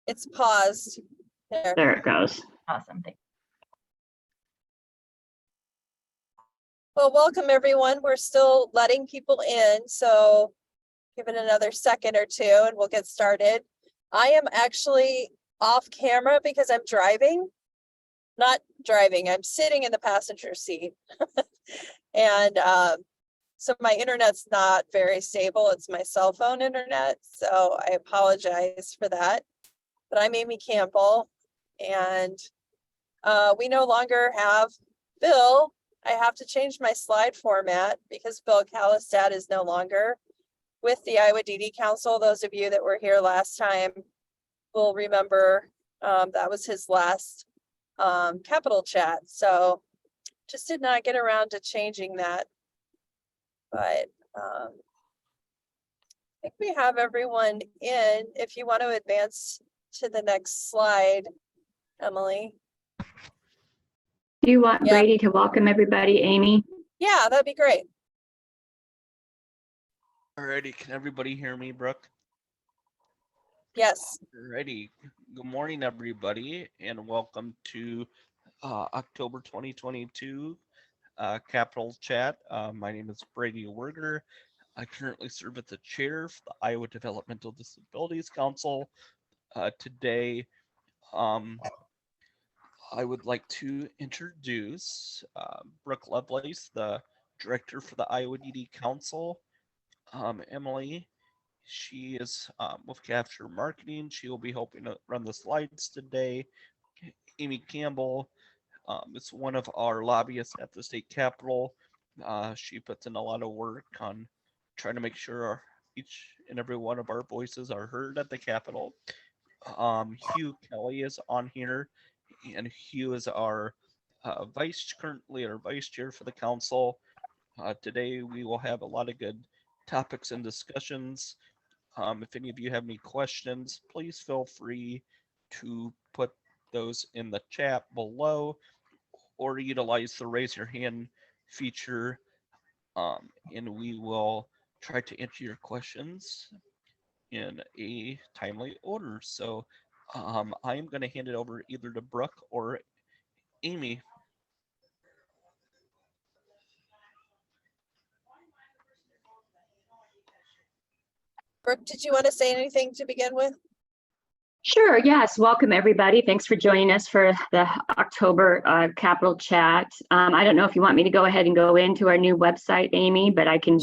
It's paused. There. There it goes. Awesome. Thank Well, welcome everyone. We're still letting people in, so give it another second or two and we'll get started. I am actually off camera because I'm driving. Not driving, I'm sitting in the passenger seat. And so my internet's not very stable. It's my cell phone internet, so I apologize for that. But I'm Amy Campbell, and we no longer have Bill. I have to change my slide format because Bill Calistad is no longer with the Iowa DD Council. Those of you that were here last time will remember that was his last capital chat. So just did not get around to changing that. But I think we have everyone in. If you want to advance to the next slide, Emily. Do you want Yeah. Brady to welcome everybody, Amy? Yeah, that'd be great. Alrighty, can everybody hear me, Brooke? Yes. Alrighty, good morning, everybody, and welcome to October 2022 Capital Chat. My name is Brady Werger. I currently serve as the chair for the Iowa Developmental Disabilities Council. Today, I would like to introduce Brooke Lovelace, the director for the Iowa DD Council. Emily, she is with Capture Marketing. She will be helping to run the slides today. Amy Campbell is one of our lobbyists at the state capitol. She puts in a lot of work on trying to make sure each and every one of our voices are heard at the capitol. Hugh Kelly is on here, and Hugh is our currently our vice chair for the council. Today we will have a lot of good topics and discussions. If any of you have any questions, please feel free to put those in the chat below or utilize the raise your hand feature, and we will try to answer your questions in a timely order. So I am going to hand it over either to Brooke or Amy. Brooke, did you want to say anything to begin with? Sure, yes. Welcome, everybody. Thanks for joining us for the October Capital Chat. I don't know if you want me to go ahead and go into our new website, Amy, but I can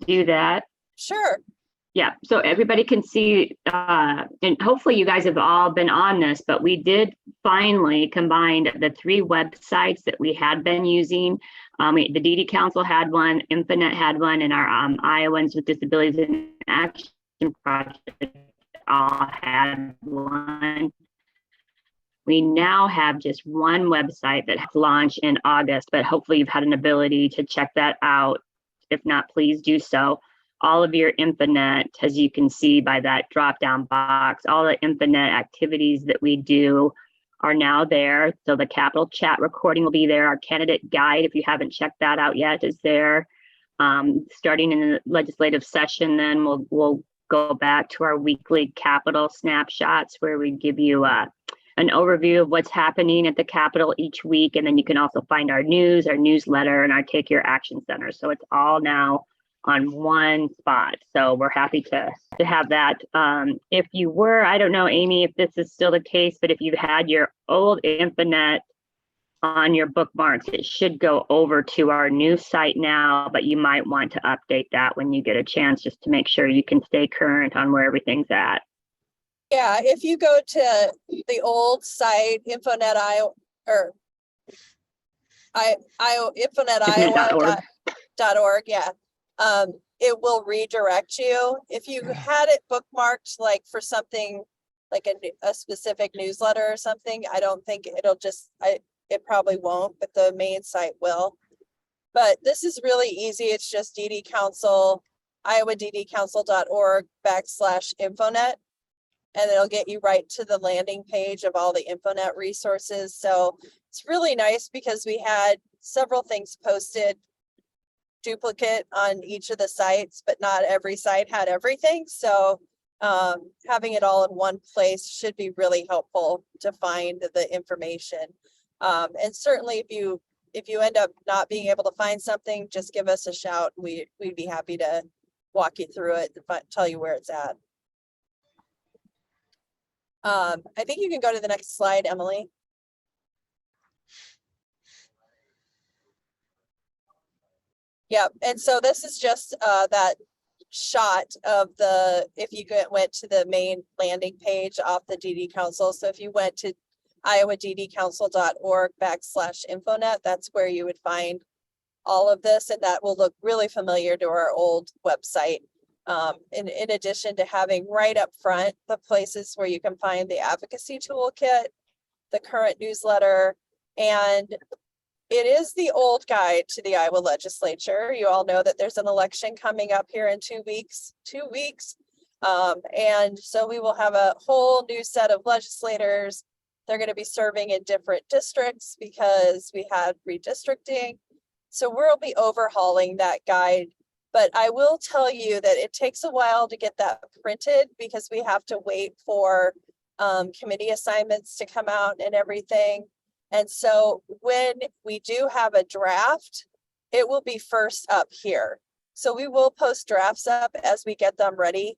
do that. Sure. Yeah, so everybody can see, and hopefully you guys have all been on this, but we did finally combine the three websites that we had been using. The DD Council had one, Infonet had one, and our Iowans with Disabilities in Action Project all had one. We now have just one website that launched in August, but hopefully you've had an ability to check that out. If not, please do so. All of your Infonet, as you can see by that drop-down box, all the Infonet activities that we do are now there. So the Capital Chat recording will be there. Our candidate guide, if you haven't checked that out yet, is there. Starting in the legislative session, then we'll go back to our weekly Capitol snapshots where we give you an overview of what's happening at the Capitol each week. And then you can also find our news, our newsletter, and our Take Your Action Center. So it's all now on one spot. So we're happy to have that. If you were, I don't know, Amy, if this is still the case, but if you've had your old Infonet on your bookmarks, it should go over to our new site now, but you might want to update that when you get a chance, just to make sure you can stay current on where everything's at. Yeah, if you go to the old site, Infonet Iowa, or InfonetIowa.org, yeah. It will redirect you. If you had it bookmarked like for something like a specific newsletter or something, I don't think it'll just, it probably won't, but the main site will. But this is really easy. It's just DD Council, iowaddcouncil.org/Infonet. And it'll get you right to the landing page of all the Infonet resources. So it's really nice because we had several things posted duplicate on each of the sites, but not every site had everything. So having it all in one place should be really helpful to find the information. And certainly if you end up not being able to find something, just give us a shout. We'd be happy to walk you through it and tell you where it's at. I think you can go to the next slide, Emily. Yep, and so this is just that shot of if you went to the main landing page off the DD Council. So if you went to iowaddcouncil.org/infonet, that's where you would find all of this, and that will look really familiar to our old website. In addition to having right up front the places where you can find the advocacy toolkit, the current newsletter, and it is the old guide to the Iowa legislature. You all know that there's an election coming up here in 2 weeks. And so we will have a whole new set of legislators. They're going to be serving in different districts because we had redistricting. So we'll be overhauling that guide. But I will tell you that it takes a while to get that printed because we have to wait for committee assignments to come out and everything. And so when we do have a draft, it will be first up here. So we will post drafts up as we get them ready.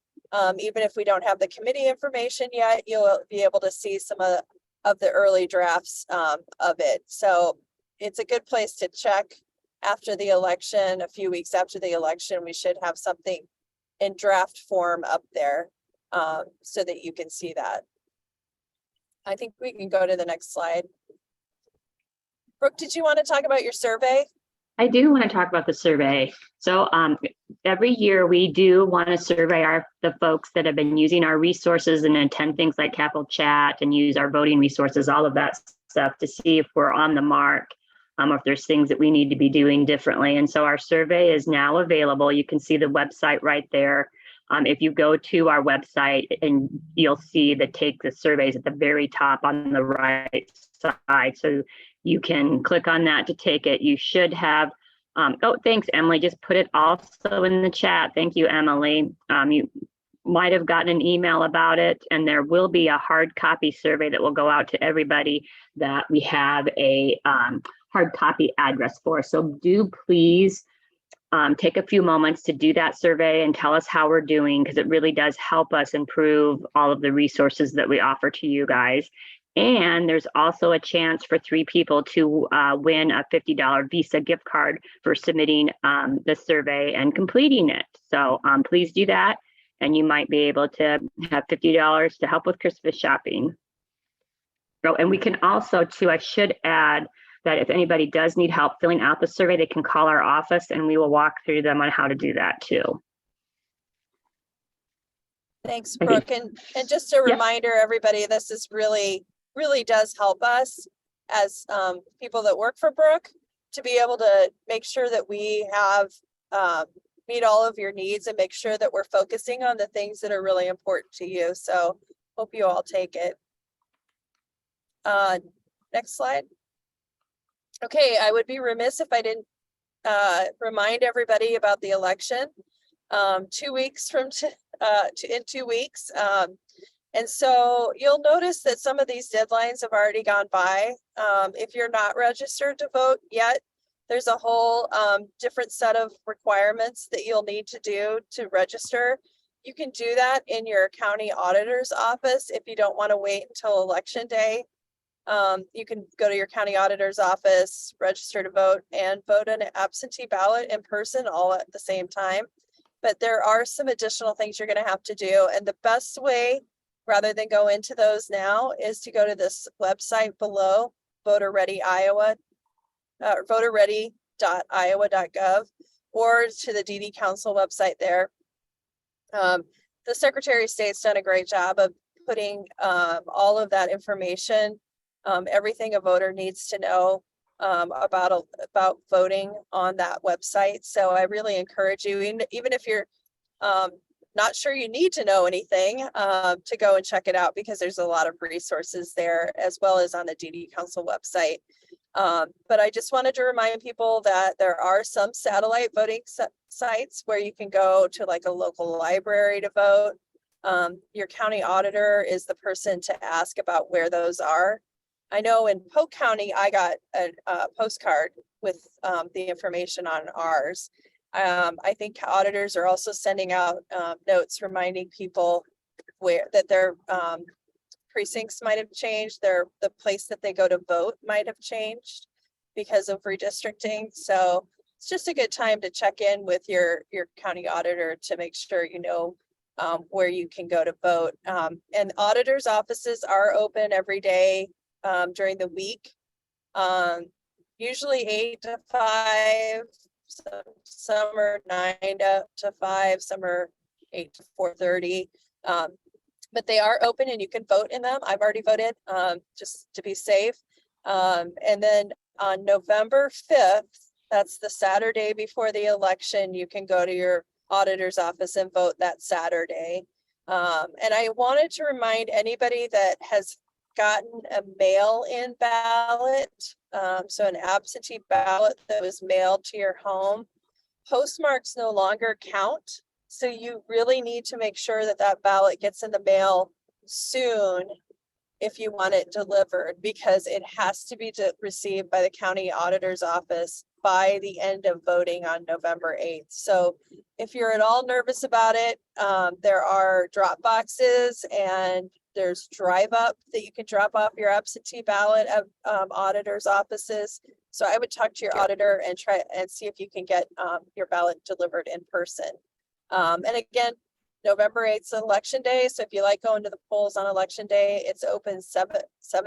Even if we don't have the committee information yet, you'll be able to see some of the early drafts of it. So it's a good place to check after the election. A few weeks after the election, we should have something in draft form up there so that you can see that. I think we can go to the next slide. Brooke, did you want to talk about your survey? I do want to talk about the survey. So every year we do want to survey the folks that have been using our resources and attend things like Capital Chat and use our voting resources, all of that stuff, to see if we're on the mark, or if there's things that we need to be doing differently. And so our survey is now available. You can see the website right there. If you go to our website, and you'll see the Take the Surveys at the very top on the right side. So you can click on that to take it. You should have, oh, thanks, Emily. Just put it also in the chat. Thank you, Emily. You might have gotten an email about it, and there will be a hard copy survey that will go out to everybody that we have a hard copy address for. So do please take a few moments to do that survey and tell us how we're doing, because it really does help us improve all of the resources that we offer to you guys. And there's also a chance for 3 people to win a $50 Visa gift card for submitting the survey and completing it. So please do that, and you might be able to have $50 to help with Christmas shopping. Oh, and we can also, too, I should add that if anybody does need help filling out the survey, they can call our office and we will walk through them on how to do that too. Thanks, Brooke. And just a reminder, everybody, this is really does help us as people that work for Brooke to be able to make sure that we have meet all of your needs and make sure that we're focusing on the things that are really important to you. So hope you all take it. Next slide. Okay, I would be remiss if I didn't remind everybody about the election. 2 weeks from in 2 weeks. And so you'll notice that some of these deadlines have already gone by. If you're not registered to vote yet, there's a whole different set of requirements that you'll need to do to register. You can do that in your county auditor's office if you don't want to wait until election day. You can go to your county auditor's office, register to vote, and vote an absentee ballot in person all at the same time. But there are some additional things you're going to have to do. And the best way, rather than go into those now, is to go to this website below, Voter Ready Iowa, voterready.iowa.gov, or to the DD Council website there. The Secretary of State's done a great job of putting all of that information, everything a voter needs to know about voting on that website. So I really encourage you, even if you're not sure you need to know anything, to go and check it out, because there's a lot of resources there, as well as on the DD Council website. But I just wanted to remind people that there are some satellite voting sites where you can go to, like a local library to vote. Your county auditor is the person to ask about where those are. I know in Polk County, I got a postcard with the information on ours. I think auditors are also sending out notes reminding people where that their precincts might have changed, the place that they go to vote might have changed because of redistricting. So it's just a good time to check in with your county auditor to make sure you know where you can go to vote. And auditors' offices are open every day during the week. Usually 8 to 5, some are 9 to 5, some are 8 to 4:30. But they are open and you can vote in them. I've already voted just to be safe. And then on November 5th, that's the Saturday before the election, you can go to your auditor's office and vote that Saturday. And I wanted to remind anybody that has gotten a mail-in ballot, so an absentee ballot that was mailed to your home, postmarks no longer count. So you really need to make sure that that ballot gets in the mail soon if you want it delivered, because it has to be received by the county auditor's office by the end of voting on November 8th. So if you're at all nervous about it, there are drop boxes and there's drive up that you can drop off your absentee ballot at auditors' offices. So I would talk to your auditor and try and see if you can get your ballot delivered in person. And again, November 8th is election day. So if you like going to the polls on election day, it's open 7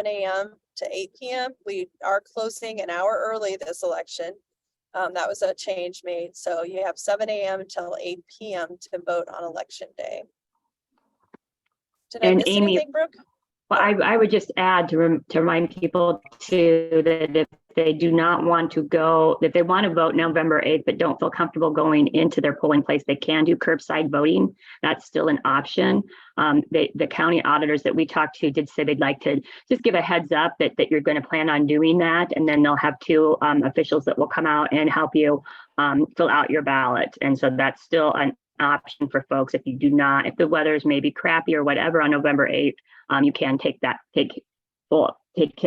a.m. to 8 p.m. We are closing an hour early this election. That was a change made. So you have 7 a.m. until 8 p.m. to vote on election day. Did I miss Amy, anything, Brooke? well, I would just add to remind people too that if they do not want to go, if they want to vote November 8th, but don't feel comfortable going into their polling place, they can do curbside voting. That's still an option. The county auditors that we talked to did say they'd like to just give a heads up that you're going to plan on doing that. And then they'll have 2 officials that will come out and help you fill out your ballot. And so that's still an option for folks. If you do not, if the weather is maybe crappy or whatever on November 8th, you can take care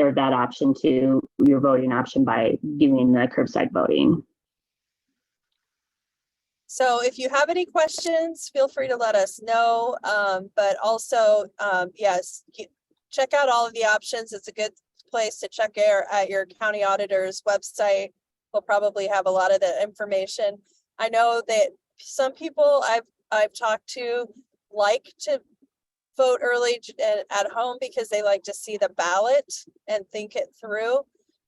of that option to your voting option by doing the curbside voting. So if you have any questions, feel free to let us know. But also, yes, check out all of the options. It's a good place to check at your county auditor's website. We'll probably have a lot of the information. I know that some people I've talked to like to vote early at home because they like to see the ballot and think it through.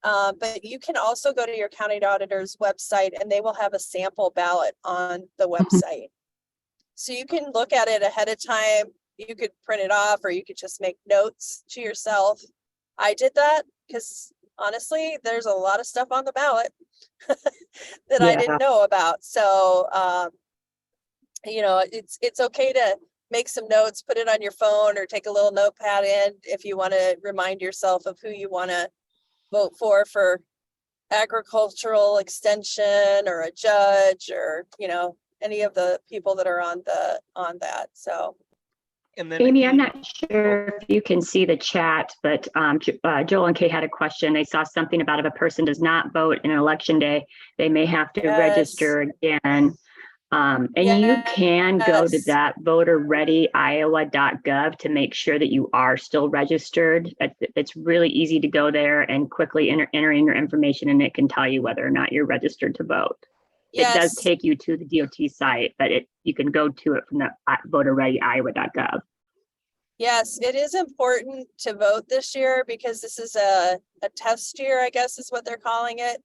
But you can also go to your county auditor's website and they will have a sample ballot on the website. So you can look at it ahead of time. You could print it off or you could just make notes to yourself. I did that because honestly, there's a lot of stuff on the ballot that I didn't know about. So, you know, it's okay to make some notes, put it on your phone or take a little notepad in if you want to remind yourself of who you want to vote for agricultural extension or a judge or, you know, any of the people that are on that. So. And then Amy, I'm not sure if you can see the chat, but Joel and Kay had a question. They saw something about if a person does not vote in an election day, they may have to register again. And you can go to that voterreadyiowa.gov to make sure that you are still registered. It's really easy to go there and quickly enter in your information, and it can tell you whether or not you're registered to vote. It does take you to the DOT site, but you can go to it from the voterreadyiowa.gov. Yes, it is important to vote this year because this is a test year, I guess is what they're calling it.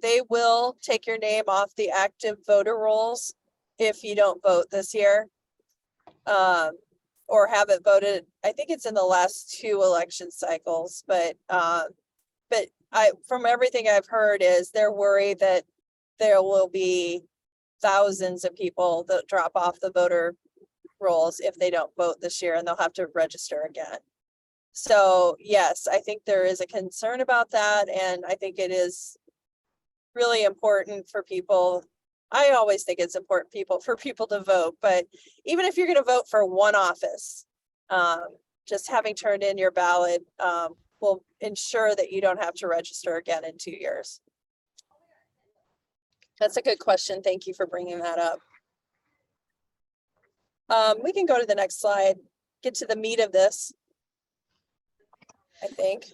They will take your name off the active voter rolls if you don't vote this year, or haven't voted. I think it's in the last 2 election cycles, but from everything I've heard is they're worried that there will be thousands of people that drop off the voter rolls if they don't vote this year and they'll have to register again. So yes, I think there is a concern about that. And I think it is really important for people I always think it's important for people to vote, but even if you're going to vote for one office, just having turned in your ballot will ensure that you don't have to register again in 2 years. That's a good question. Thank you for bringing that up. We can go to the next slide, get to the meat of this, I think.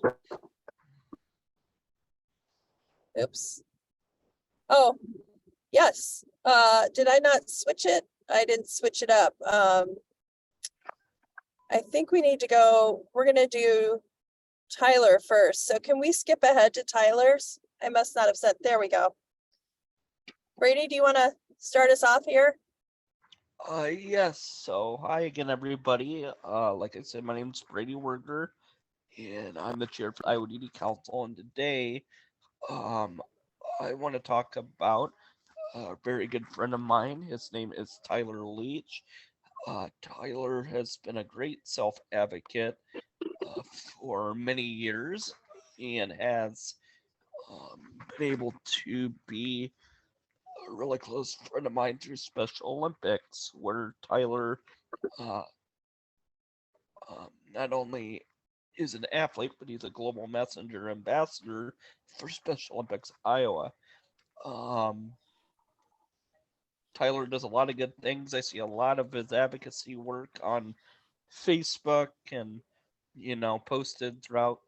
Oops. Oh, yes. Did I not switch it? I didn't switch it up. I think we need to go, we're going to do Tyler first. So can we skip ahead to Tyler's? I must not have said, there we go. Brady, do you want to start us off here? Yes. So hi again, everybody. Like I said, my name is Brady Werger, and I'm the chair for the Iowa DD Council. And today, I want to talk about a very good friend of mine. His name is Tyler Leach. Tyler has been a great self-advocate for many years and has been able to be a really close friend of mine through Special Olympics, where Tyler not only is an athlete, but he's a global messenger ambassador for Special Olympics Iowa. Tyler does a lot of good things. I see a lot of his advocacy work on Facebook and, posted throughout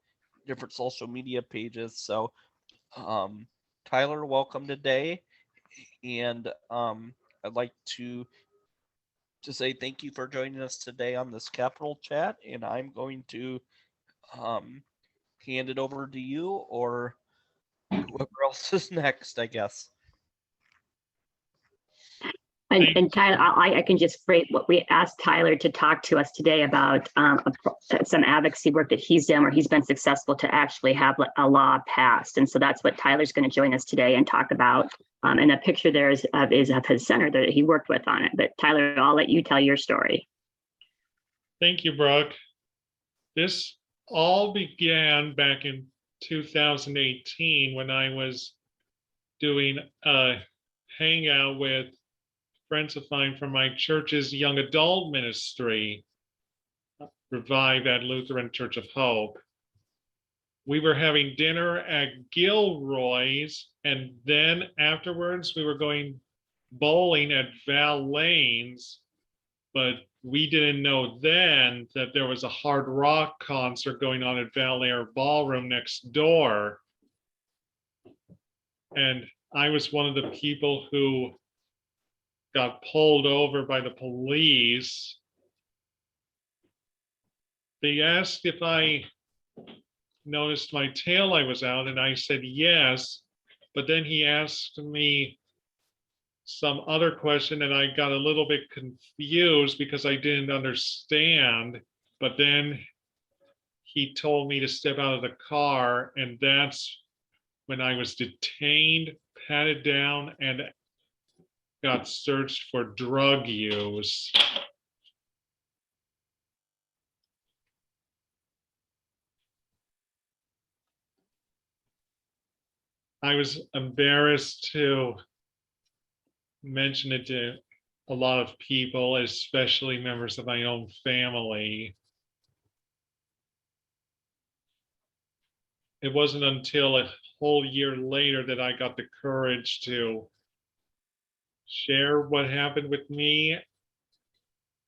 different social media pages. So, Tyler, welcome today. And I'd like to say thank you for joining us today on this Capital Chat. And I'm going to hand it over to you or whoever else is next, I guess. And Tyler, I can just phrase what we asked Tyler to talk to us today about some advocacy work that he's done where he's been successful to actually have a law passed. And so that's what Tyler's going to join us today and talk about. And the picture there is of his center that he worked with on it. But Tyler, I'll let you tell your story. Thank you, Brooke. This all began back in 2018 when I was doing a hangout with friends of mine from my church's young adult ministry, Revive at Lutheran Church of Hope. We were having dinner at Gilroy's, and then afterwards we were going bowling at Val Lane's, but we didn't know then that there was a hard rock concert going on at Val Air Ballroom next door. And I was one of the people who got pulled over by the police. They asked if I noticed my taillight was out, and I said yes. But then he asked me some other question, and I got a little bit confused because I didn't understand. But then he told me to step out of the car, and that's when I was detained, patted down, and got searched for drug use. I was embarrassed to mention it to a lot of people, especially members of my own family. It wasn't until a whole year later that I got the courage to share what happened with me.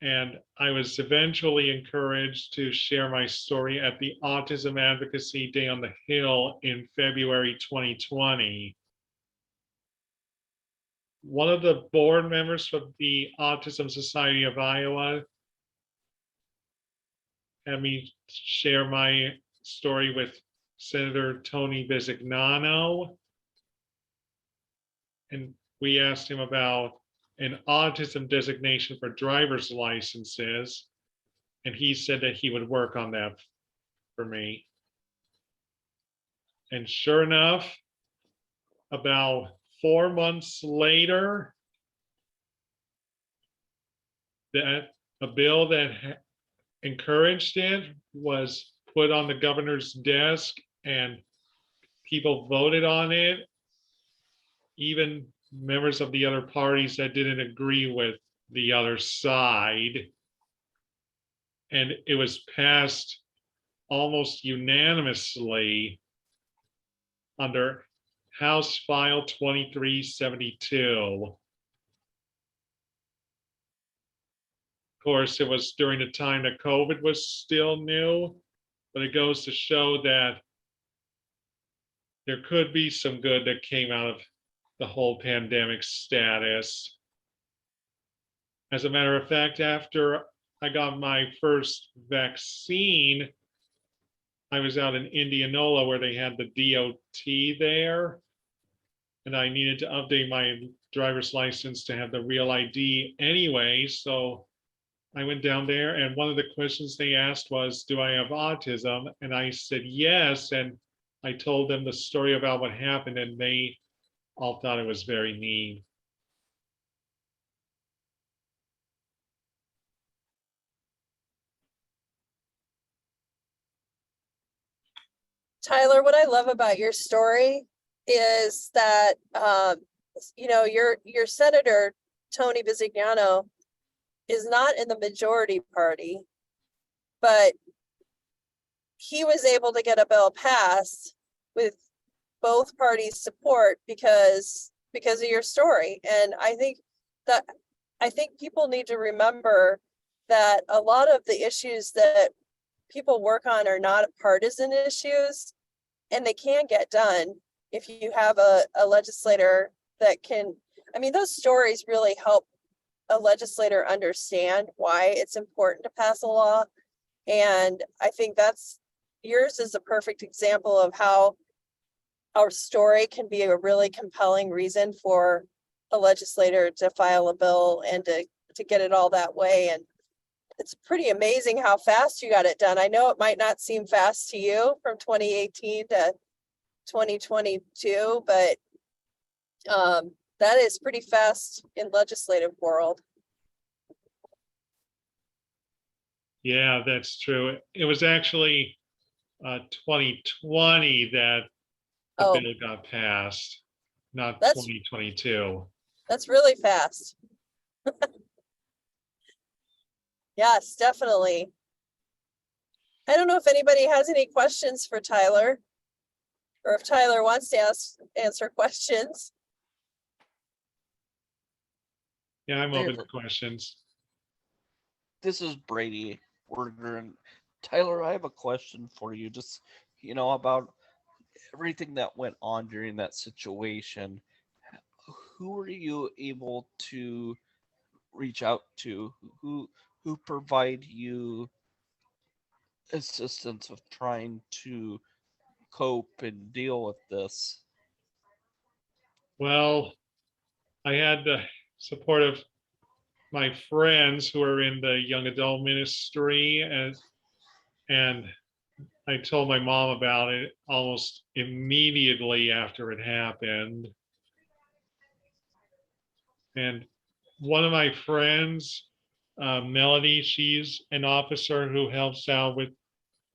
And I was eventually encouraged to share my story at the Autism Advocacy Day on the Hill in February 2020. One of the board members of the Autism Society of Iowa had me share my story with Senator Tony Bisignano. And we asked him about an autism designation for driver's licenses. And he said that he would work on that for me. And sure enough, about 4 months later, that a bill that encouraged it was put on the governor's desk, and people voted on it. Even members of the other parties that didn't agree with the other side. And it was passed almost unanimously under House File 2372. Of course, it was during the time that COVID was still new, but it goes to show that there could be some good that came out of the whole pandemic status. As a matter of fact, after I got my first vaccine, I was out in Indianola where they had the DOT there, and I needed to update my driver's license to have the real ID anyway. So I went down there, and one of the questions they asked was, do I have autism? And I said yes. And I told them the story about what happened, and they all thought it was very neat. Tyler, what I love about your story is that, you know, your Senator, Tony Bisignano, is not in the majority party, but he was able to get a bill passed with both parties' support because of your story. And I think people need to remember that a lot of the issues that people work on are not partisan issues, and they can get done if you have a legislator that can, I mean, those stories really help a legislator understand why it's important to pass a law. And I think yours is a perfect example of how our story can be a really compelling reason for a legislator to file a bill and to get it all that way. And it's pretty amazing how fast you got it done. I know it might not seem fast to you from 2018 to 2022, but that is pretty fast in legislative world. Yeah, that's true. It was actually 2020 that the Oh, bill got passed, not That's- 2022. that's really fast. Yes, definitely. I don't know if anybody has any questions for Tyler, or if Tyler wants to answer questions. Yeah, I'm I open have to questions. This is Brady Werger, and Tyler, I have a question for you, just about everything that went on during that situation. Who were you able to reach out to? Who provide you assistance of trying to cope and deal with this? Well, I had the support of my friends who are in the young adult ministry, and I told my mom about it almost immediately after it happened. And one of my friends, Melody, she's an officer who helps out with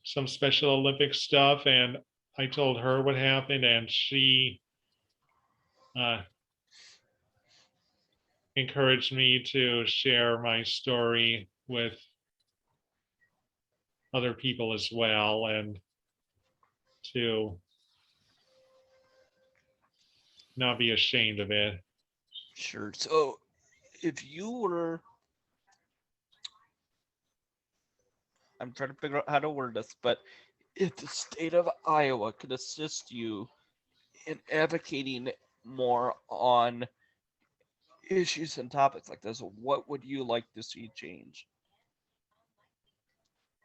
some Special Olympics stuff, and I told her what happened, and she encouraged me to share my story with other people as well, and to not be ashamed of it. Sure. So, if you were, I'm trying to figure out how to word this, but if the state of Iowa could assist you in advocating more on issues and topics like this, what would you like to see change?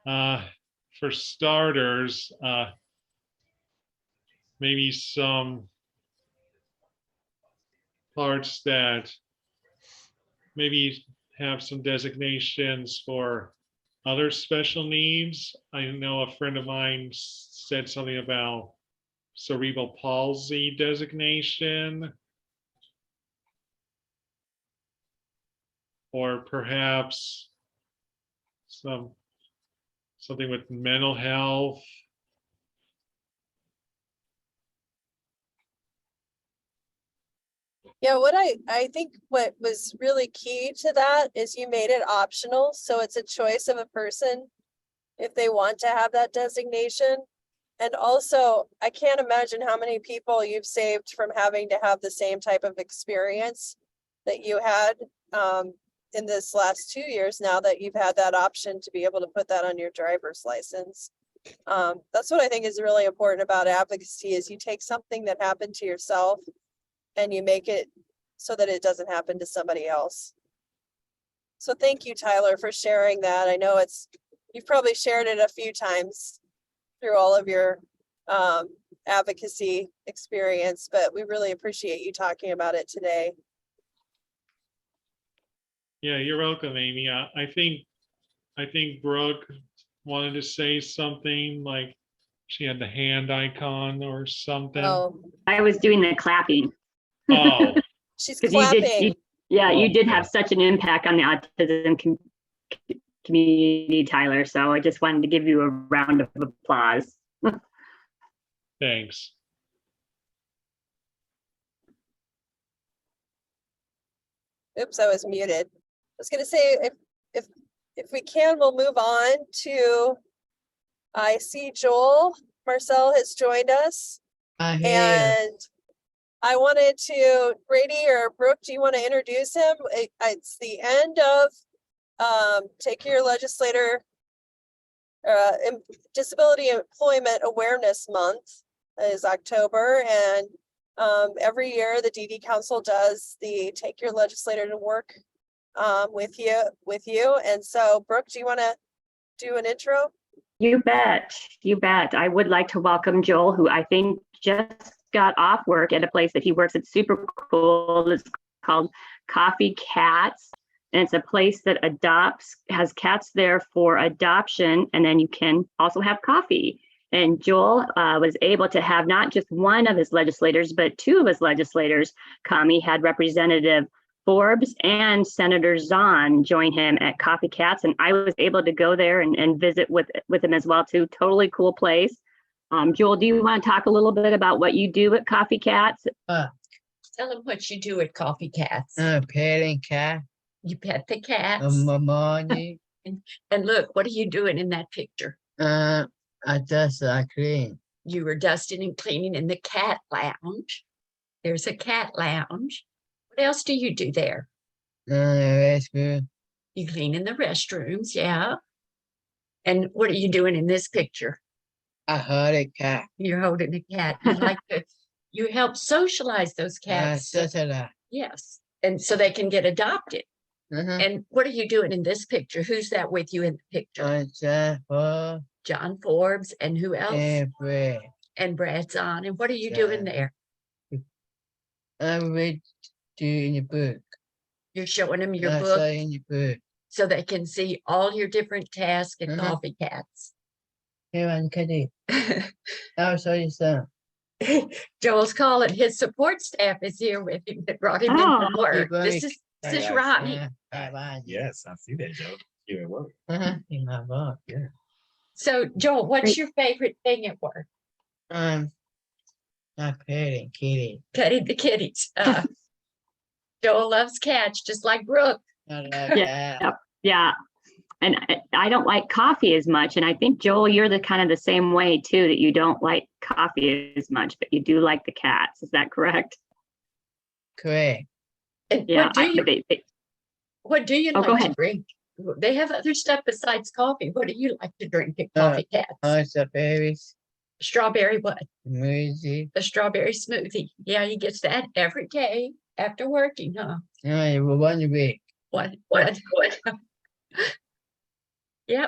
For starters, maybe some parts that maybe have some designations for other special needs. I know a friend of mine said something about cerebral palsy designation, or perhaps something with mental health. Yeah, I think what was really key to that is you made it optional, so it's a choice of a person if they want to have that designation. And also, I can't imagine how many people you've saved from having to have the same type of experience that you had in this last 2 years now that you've had that option to be able to put that on your driver's license. That's what I think is really important about advocacy is you take something that happened to yourself and you make it so that it doesn't happen to somebody else. So thank you, Tyler, for sharing that. I know you've probably shared it a few times through all of your advocacy experience, but we really appreciate you talking about it today. Yeah, you're welcome, Amy. I think Brooke wanted to say something, like she had the hand icon or something. Oh, I was doing the clapping. Oh, she's Because clapping. you did Okay. have such an impact on the autism community, Tyler. So I just wanted to give you a round of applause. thanks. Oops, I was muted. I was gonna say, if we can, we'll move on to, I see Joel Marcel has joined us. And I wanted to, Brady or Brooke, do you want to introduce him? It's the end of Take Your Legislator Disability Employment Awareness Month is October, and every year the DD Council does the Take Your Legislator to Work with you. And so, Brooke, do you want to do an intro? You bet. You bet. I would like to welcome Joel, who I think just got off work at a place that he works at super cool. It's called Coffee Cats. And it's a place that has cats there for adoption. And then you can also have coffee. And Joel was able to have not just one of his legislators, but two of his legislators come. He had Representative Forbes and Senator Zahn join him at Coffee Cats. And I was able to go there and visit with him as well, too. Totally cool place. Joel, do you want to talk a little bit about what you do at Coffee Cats? Tell them what you do at Coffee Cats. Petting cat. You pet the cats. Morning. And look, what are you doing in that picture? I just clean. You were dusting and cleaning in the cat lounge. There's a cat lounge. What else do you do there? Rescue. You clean in the restrooms, yeah. And what are you doing in this picture? I heard a cat. You're holding a cat. You help socialize those cats. Yes. And so they can get adopted. And what are you doing in this picture? Who's that with you in the picture? John Forbes. And who else? Brad. And Brad's on. And what are you doing there? I read in the book. You're showing them your I book saw in the book. so they can see all your different tasks at Coffee Cats. Here on Kitty. I'll show you some. Joel's calling. His support staff is here with him that brought him in from work. This is Rodney. Yes, I see that, Joe. You at work. In my book. Yeah. So, Joel, what's your favorite thing at work? Not petting kitty. Petting the kitties. Joel loves cats, just like Brooke. I love that. Yeah. And I don't like coffee as much. And I think, Joel, you're the kind of the same way, too, that you don't like coffee as much, but you do like the cats. Is that correct? Correct. And Yeah. what do you Oh, go like to ahead. drink? They have other stuff besides coffee. What do you like to drink at Coffee Cats? Strawberries. Strawberry what? Smoothie. A strawberry smoothie. Yeah, he gets that every day after working, huh? Yeah, 1 week. What? Yeah.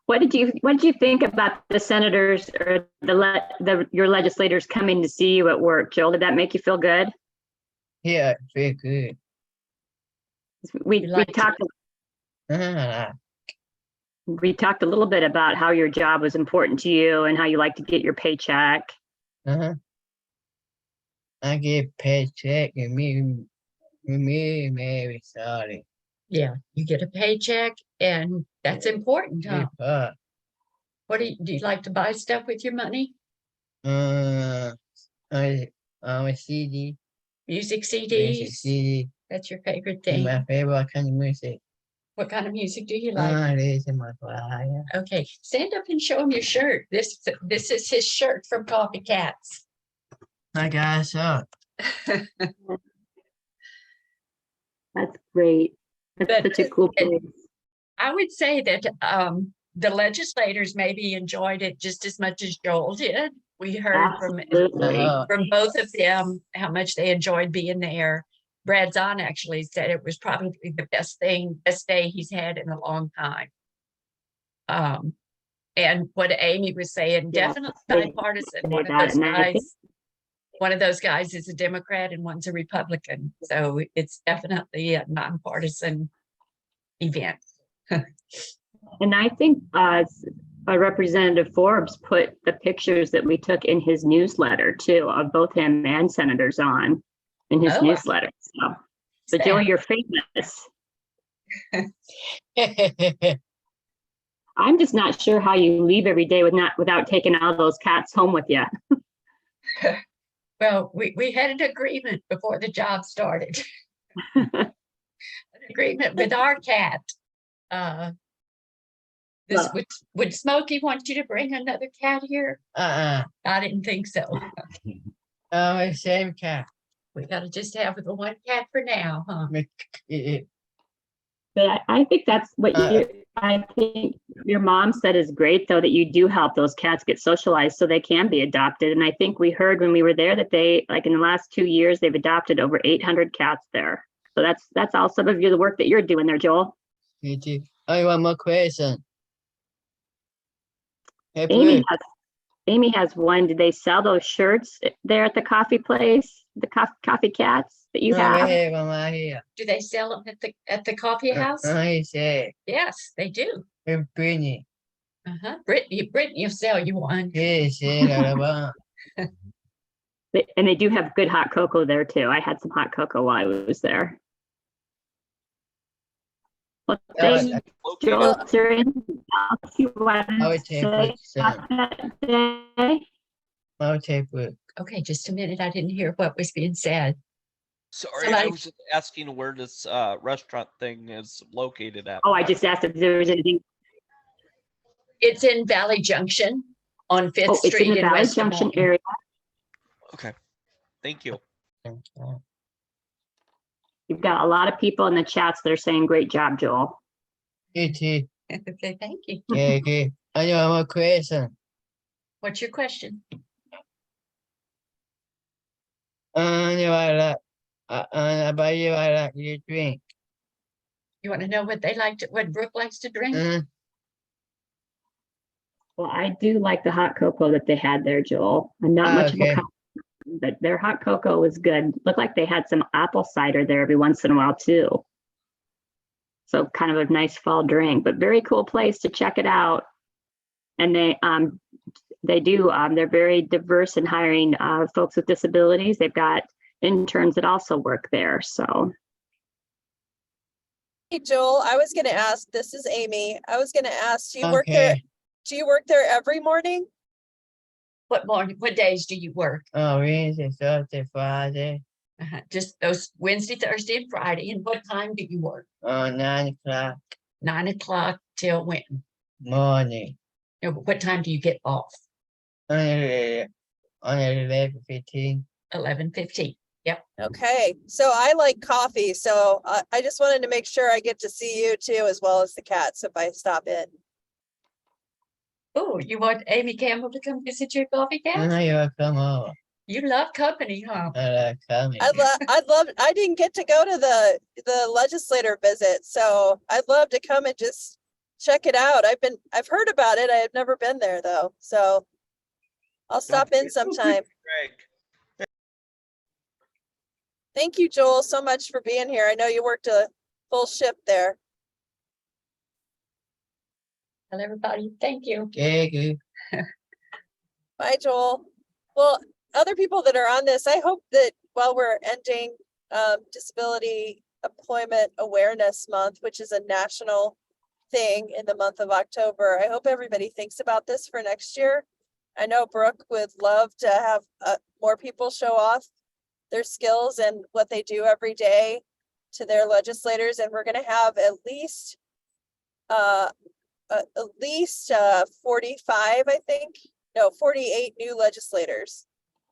What did you think about the senators or your legislators coming to see you at work, Joel? Did that make you feel good? Yeah, very good. We liked talked. We talked a little bit about how your job was important to you and how you like to get your paycheck. I get paycheck and me very sorry. Yeah, you get a paycheck and that's important, huh? What do you like to buy stuff with your money? I CD. Music Music CDs. CD. That's your favorite thing. My favorite kind of music. What kind of music do you like? This is my fire. Okay, stand up and show him your shirt. This is his shirt from Coffee Cats. I got a shot. That's great. That's But- such a cool place. I would say that the legislators maybe enjoyed it just as much as Joel did. We heard Absolutely. from both of them how much they enjoyed being there. Brad Zahn actually said it was probably the best day he's had in a long time. And what Amy was saying, Yeah, definitely they- bipartisan. they One of got those it, and I think- guys, one of those guys is a Democrat and one's a Republican. So it's definitely a nonpartisan event. And I think Representative Forbes put the pictures that we took in his newsletter too, of both him and Senator Zahn in his Oh, newsletter. So Joel, you're famous. I'm just not sure how you leave every day without taking all those cats home with you. Well, we had an agreement before the job started. An agreement with our cat. Well- Would Smokey want you to bring another cat here? I didn't think so. Oh, same cat. We gotta just have the one cat for now, huh? But I think that's what I think your mom said is great, though, that you do help those cats get socialized so they can be adopted. And I think we heard when we were there that they, like in the last 2 years, they've adopted over 800 cats there. So that's all some of the work that you're doing there, Joel. I want more question. Hey, Amy has one. Did they sell those shirts there at the coffee place? The coffee cats that you have? here. Do they sell them at the coffee house? I say, Yes, they do. Brittany. Uh-huh. Brittany will sell you one. Yes, And they do have good hot cocoa there too. I had some hot cocoa while I was there. Well, thank you, Joel. Is there anything else you want I would to take say it. about that day? I'll take it. Okay, just a minute. I didn't hear what was being said. Sorry, I Somebody- was just asking where this restaurant thing is located at. Oh, I just asked if there was anything. It's in Valley Junction on Fifth Oh, it's in Street the in Valley West Des Junction Moines. area. Okay, thank you. You've got a lot of people in the chats that are saying, great job, Joel. Okay, Okay, thank you. okay. I have more question. What's your question? About you, I like you drink. You want to know what what Brooke likes to drink? Well, I do like the hot cocoa that they had there, Joel. I'm not much of a Okay. coffee, but their hot cocoa was good. Looked like they had some apple cider there every once in a while too. So kind of a nice fall drink, but very cool place to check it out. And they're very diverse in hiring folks with disabilities. They've got interns that also work there. So Hey, Joel, I was gonna ask, this is Amy. I was gonna ask, do you work there? Okay. Do you work there every morning? What days do you work? Oh, Wednesday, Thursday, Friday. Just those Wednesday, Thursday, and Friday. And what time do you work? 9 o'clock 9 o'clock till when? morning. What time do you get off? On 11:15. 11:15. Okay, so I like coffee, so I just wanted to make sure I get to see you too, as well as the cats if I stop in. Oh, you want Amy Campbell to come visit your coffee cat? You come over. You love company, huh? I like coming. I'd love, I didn't get to go to the legislator visit, so I'd love to come and just check it out. I've heard about it. I have never been there though, so I'll stop in sometime. Greg. Thank you, Joel, so much for being here. I know you worked a full shift there. Tell everybody, thank you. Okay. Bye, Joel. Well, other people that are on this, I hope that while we're ending Disability Employment Awareness Month, which is a national thing in the month of October, I hope everybody thinks about this for next year. I know Brooke would love to have more people show off their skills and what they do every day to their legislators. And we're going to have at least 45, I think, no, 48 new legislators.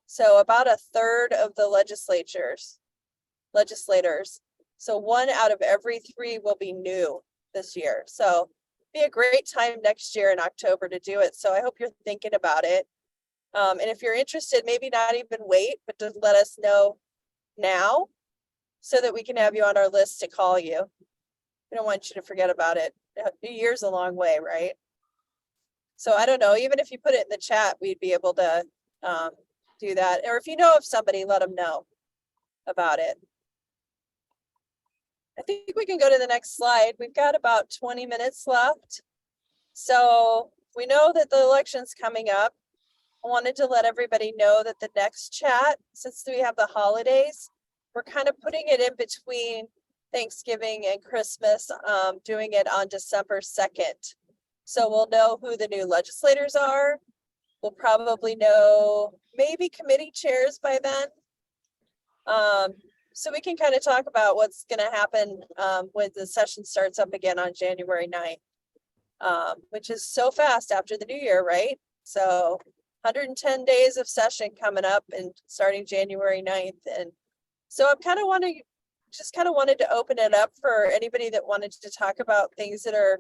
So about a third of the legislators. So 1 out of every 3 will be new this year. So be a great time next year in October to do it. So I hope you're thinking about it. And if you're interested, maybe not even wait, but just let us know now so that we can have you on our list to call you. We don't want you to forget about it. A year's a long way, right? So I don't know, even if you put it in the chat, we'd be able to do that. Or if you know of somebody, let them know about it. I think we can go to the next slide. We've got about 20 minutes left. So we know that the election's coming up. I wanted to let everybody know that the next chat, since we have the holidays, we're kind of putting it in between Thanksgiving and Christmas, doing it on December 2nd. So we'll know who the new legislators are. We'll probably know maybe committee chairs by then. So we can kind of talk about what's going to happen when the session starts up again on January 9th, which is so fast after the new year, right? So 110 days of session coming up and starting January 9th. And so I'm kind of wanted to open it up for anybody that wanted to talk about things that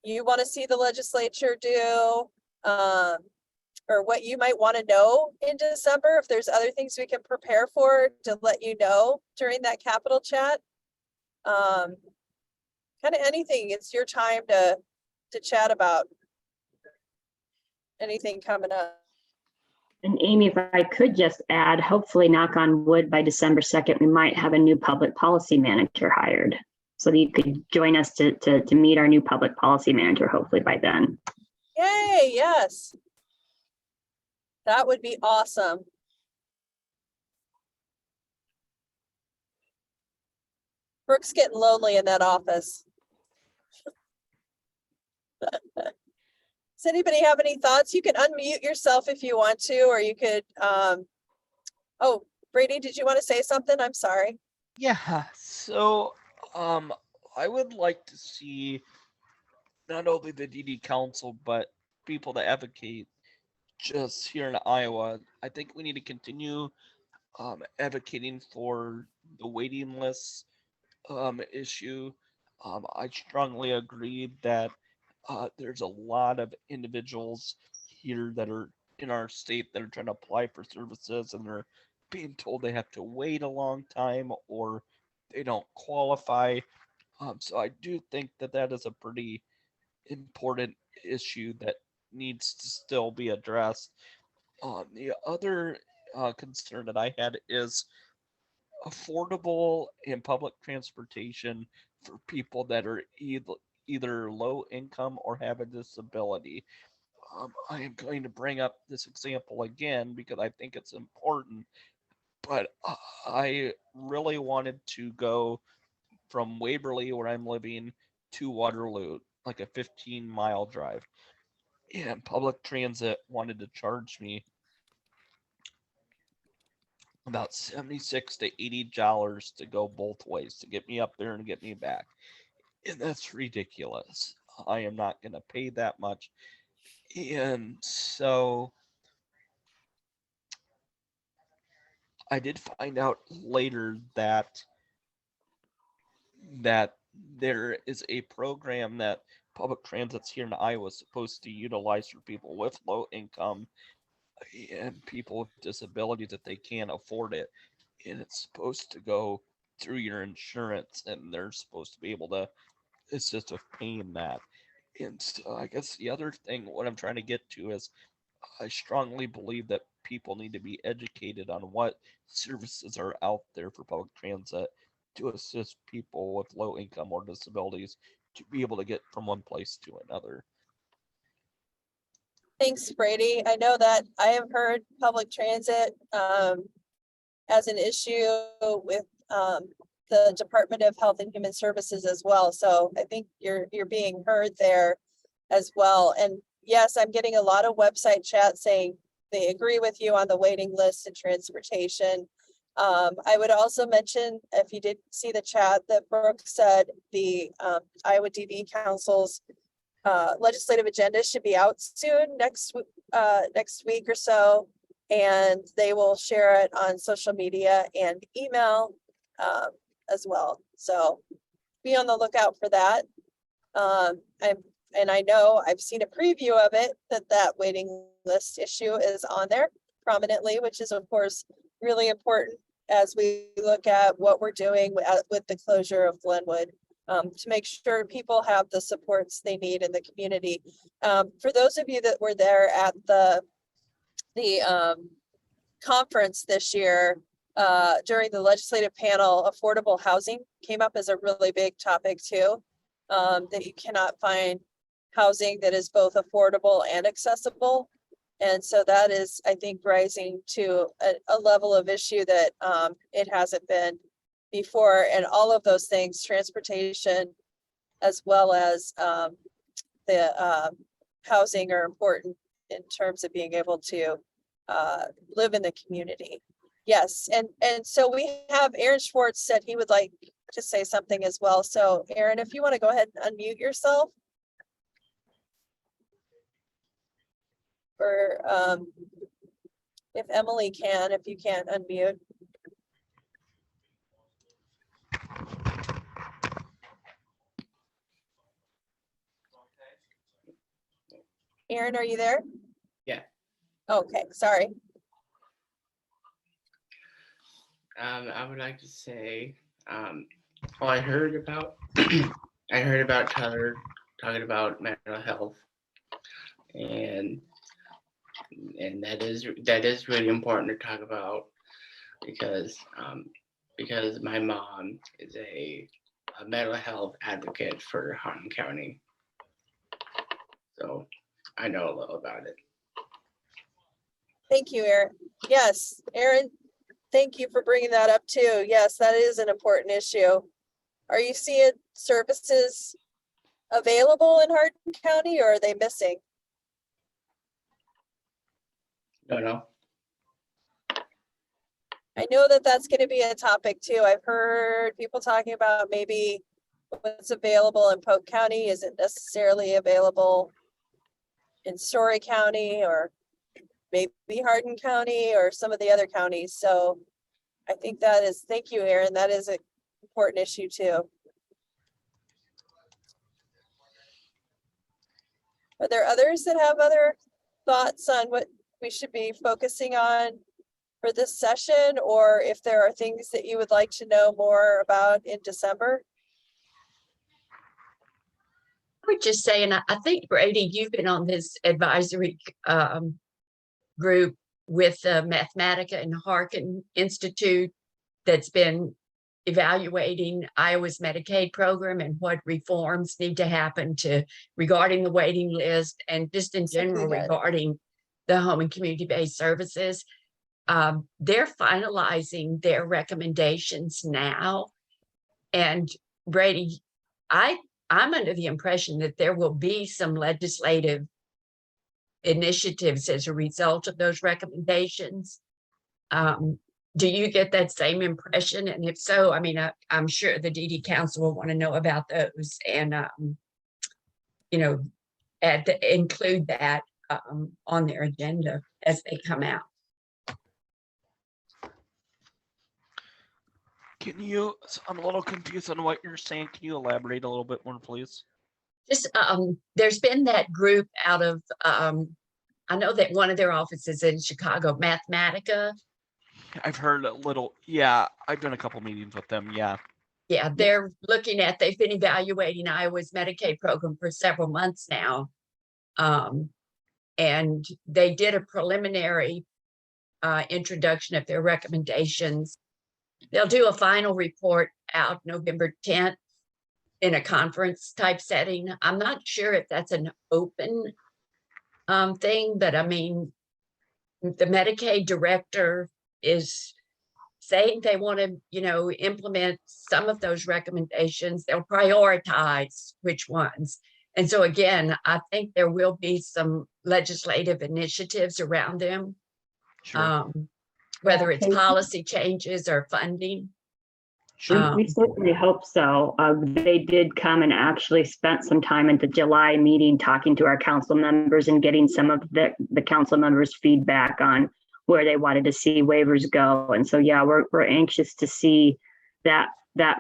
you want to see the legislature do, or what you might want to know in December. If there's other things we can prepare for to let you know during that Capitol chat, kind of anything. It's your time to chat about anything coming up. And Amy, if I could just add, hopefully, knock on wood, by December 2nd, we might have a new public policy manager hired. So that you could join us to meet our new public policy manager, hopefully by then. Yay, yes. That would be awesome. Brooke's getting lonely in that office. Does anybody have any thoughts? You can unmute yourself if you want to, or you could, oh, Brady, did you want to say something? I'm sorry. Yeah, so I would like to see not only the DD Council, but people that advocate just here in Iowa. I think we need to continue advocating for the waiting list issue. I strongly agree that there's a lot of individuals here that are in our state that are trying to apply for services and they're being told they have to wait a long time or they don't qualify. So I do think that that is a pretty important issue that needs to still be addressed. The other concern that I had is affordable and public transportation for people that are either low income or have a disability. I am going to bring up this example again because I think it's important, but I really wanted to go from Waverly, where I'm living, to Waterloo, like a 15-mile drive. And public transit wanted to charge me about $76 to $80 to go both ways, to get me up there and get me back. And that's ridiculous. I am not going to pay that much. And so I did find out later that there is a program that public transit's here in Iowa is supposed to utilize for people with low income and people with disabilities that they can't afford it. And it's supposed to go through your insurance and they're supposed to be able to assist with paying that. And so I guess the other thing, what I'm trying to get to is I strongly believe that people need to be educated on what services are out there for public transit to assist people with low income or disabilities to be able to get from one place to another. Thanks, Brady. I know that I have heard public transit as an issue with the Department of Health and Human Services as well. So I think you're being heard there as well. And yes, I'm getting a lot of website chat saying they agree with you on the waiting list and transportation. I would also mention, if you did see the chat, that Brooke said the Iowa DD Council's legislative agenda should be out soon, next week or so. And they will share it on social media and email as well. So be on the lookout for that. And I know I've seen a preview of it, that waiting list issue is on there prominently, which is of course really important as we look at what we're doing with the closure of Glenwood, to make sure people have the supports they need in the community. For those of you that were there at the conference this year, during the legislative panel, affordable housing came up as a really big topic too. That you cannot find housing that is both affordable and accessible. And so that is, I think, rising to a level of issue that it hasn't been before. And all of those things, transportation, as well as the housing, are important in terms of being able to live in the community. Yes, and so we have Aaron Schwartz said he would like to say something as well. So Aaron, if you want to go ahead and unmute yourself. Or if Emily can, if you can't unmute. Aaron, are you there? Yeah. Okay, sorry. I would like to say, well, I heard about Tyler talking about mental health, and that is really important to talk about, because my mom is a mental health advocate for Hardin County, so I know a little about it. Thank you, Aaron. Yes, Aaron, thank you for bringing that up too. Yes, that is an important issue. Are you seeing services available in Hardin County, or are they missing? No. I know that that's going to be a topic too. I've heard people talking about maybe what's available in Polk County isn't necessarily available in Story County, or maybe Hardin County, or some of the other counties. So I think that is, thank you, Aaron. That is an important issue too. Are there others that have other thoughts on what we should be focusing on for this session, or if there are things that you would like to know more about in December? I would just say, and I think, Brady, you've been on this advisory group with Mathematica and Harkin Institute that's been evaluating Iowa's Medicaid program and what reforms need to happen regarding the waiting list, and just in general regarding the home and community-based services. They're finalizing their recommendations now. And Brady, I'm under the impression that there will be some legislative initiatives as a result of those recommendations. Do you get that same impression? And if so, I mean, I'm sure the DD Council will want to know about those, and include that on their agenda as they come out. I'm a little confused on what you're saying. Can you elaborate a little bit more, please? Just, there's been that group out of, I know that one of their offices in Chicago, Mathematica. I've heard a little. Yeah, I've done a couple meetings with them. Yeah. Yeah, they've been evaluating Iowa's Medicaid program for several months now. And they did a preliminary introduction of their recommendations. They'll do a final report out November 10th in a conference type setting. I'm not sure if that's an open thing, but I mean, the Medicaid director is saying they want to, implement some of those recommendations. They'll prioritize which ones. And so again, I think there will be some legislative initiatives around them. Sure. whether it's Okay. policy changes or funding. We certainly hope so. They did come and actually spent some time at the July meeting talking to our council members and getting some of the council members' feedback on where they wanted to see waivers go. And so, yeah, we're anxious to see that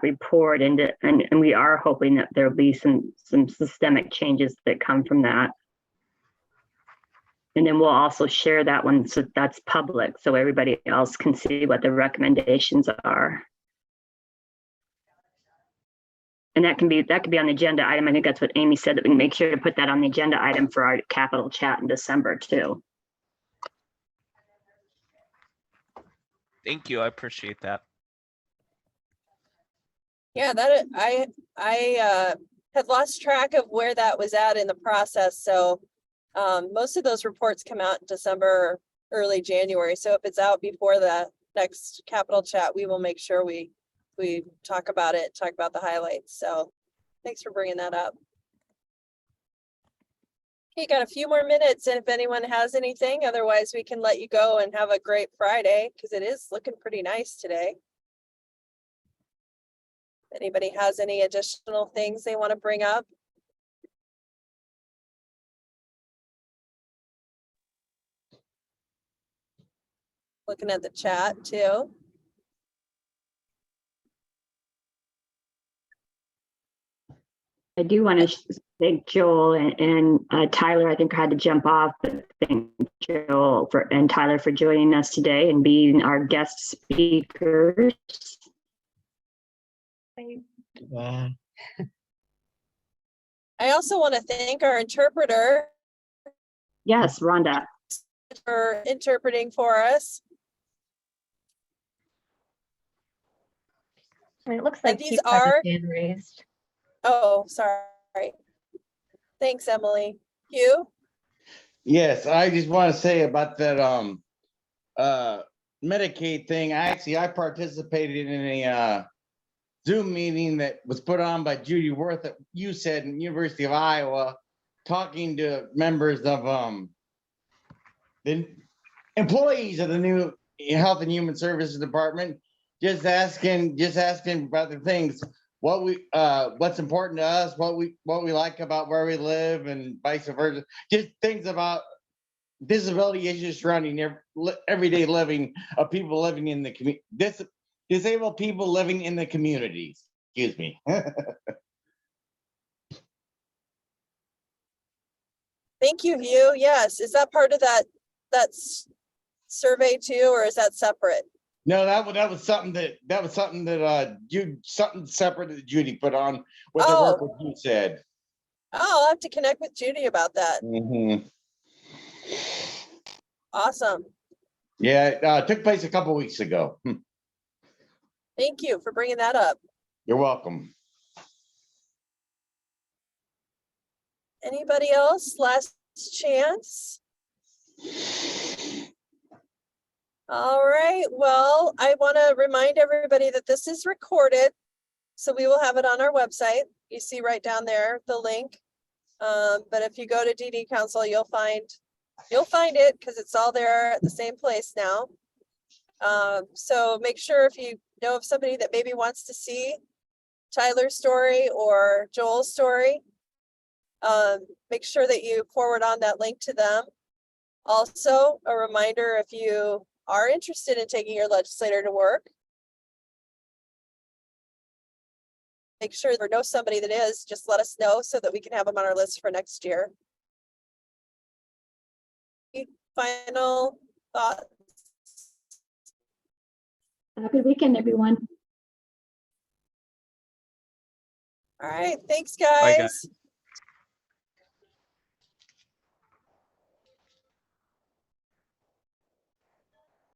report, and we are hoping that there'll be some systemic changes that come from that. And then we'll also share that one, so that's public, so everybody else can see what the recommendations are. And that can be on the agenda item. I think that's what Amy said, that we can make sure to put that on the agenda item for our capital chat in December too. Thank you. I appreciate that. Yeah, that I had lost track of where that was at in the process. So most of those reports come out in December, early January. So if it's out before the next capital chat, we will make sure we talk about it, talk about the highlights. So thanks for bringing that up. Okay, got a few more minutes, and if anyone has anything, otherwise we can let you go and have a great Friday, because it is looking pretty nice today. Anybody has any additional things they want to bring up? Looking at the chat too. I do want to thank Joel and Tyler. I think I had to jump off, but thank Joel and Tyler for joining us today and being our guest speakers. Wow. I also want to thank our interpreter Yes, Rhonda. for interpreting for us. It looks And like these Keith has are- his hand raised. Oh, sorry. Thanks, Emily. You? Yes, I just want to say about that Medicaid thing. I participated in a Zoom meeting that was put on by Judy Worth at USAID and University of Iowa, talking to members of the employees of the new Health and Human Services Department, just asking about the things, what's important to us, what we like about where we live, and vice versa. Just things about disability issues surrounding everyday living of people living in the community. Disabled people living in the communities. Excuse me. Thank you, Hugh. Yes. Is that part of that survey too, or is that separate? No, that was something something separate that Judy put on with the work what you said. Oh, I'll have to connect with Judy about that. Mm-hmm. Awesome. Yeah, it took place a couple weeks ago. Thank you for bringing that up. You're welcome. Anybody else? Last chance. All right. Well, I want to remind everybody that this is recorded, so we will have it on our website. You see right down there the link. But if you go to DD Council, you'll find it because it's all there at the same place now. So make sure, if you know of somebody that maybe wants to see Tyler's story or Joel's story, make sure that you forward on that link to them. Also, a reminder, if you are interested in taking your legislator to work, make sure or know somebody that is, just let us know so that we can have them on our list for next year. Final thoughts? Have a good weekend, everyone. All right, thanks, Bye, guys. guys.